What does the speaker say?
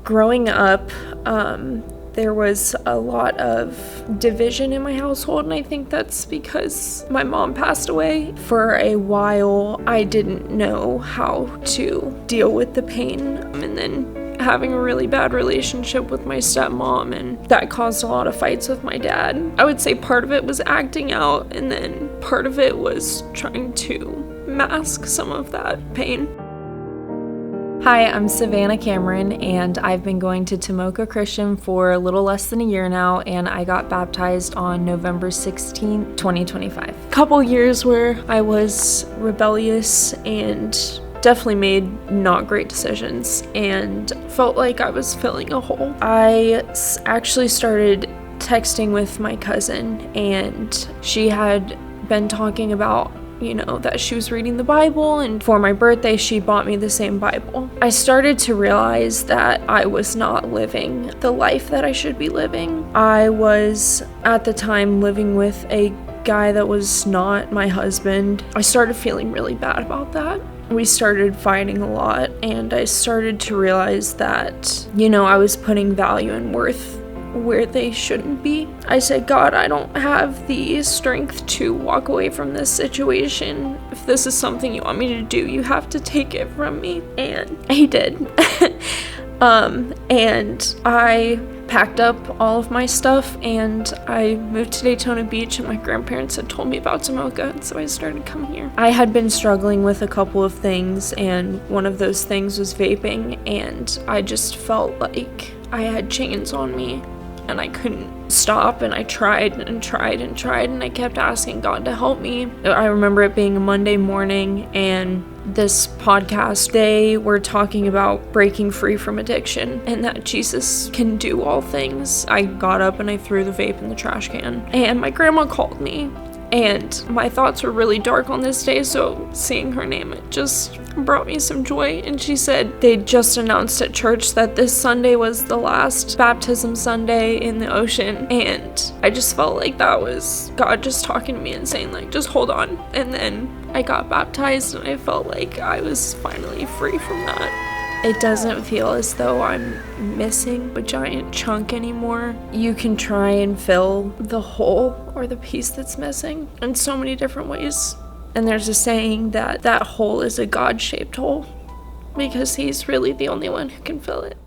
Growing up, there was a lot of division in my household, and I think that's because my mom passed away. For a while, I didn't know how to deal with the pain, and then having a really bad relationship with my stepmom, and that caused a lot of fights with my dad. I would say part of it was acting out, and then part of it was trying to mask some of that pain. Hi, I'm Savannah Cameron, and I've been going to Tomoka Christian for a little less than a year now, and I got baptized on November 16th, 2025. Couple years where I was rebellious and definitely made not great decisions and felt like I was filling a hole. I actually started texting with my cousin, and she had been talking about that she was reading the Bible, and for my birthday she bought me the same Bible. I started to realize that I was not living the life that I should be living. I was at the time living with a guy that was not my husband. I started feeling really bad about that. We started fighting a lot, and I started to realize that, I was putting value and worth where they shouldn't be. I said, God, I don't have the strength to walk away from this situation. If this is something you want me to do, you have to take it from me. And he did. And I packed up all of my stuff, and I moved to Daytona Beach, and my grandparents had told me about Tomoka, and so I started coming here. I had been struggling with a couple of things, and one of those things was vaping, and I just felt like I had chains on me and I couldn't stop, and I tried and tried and tried, and I kept asking God to help me. I remember it being a Monday morning, and this podcast, they were talking about breaking free from addiction and that Jesus can do all things. I got up and I threw the vape in the trash can, and my grandma called me, and my thoughts were really dark on this day, so seeing her name, it just brought me some joy. And she said they just announced at church that this Sunday was the last baptism Sunday in the ocean, and I just felt like that was God just talking to me and saying, like, just hold on. And then I got baptized, and I felt like I was finally free from that. It doesn't feel as though I'm missing a giant chunk anymore. You can try and fill the hole or the piece that's missing in so many different ways. And there's a saying that hole is a God-shaped hole, because he's really the only one who can fill it.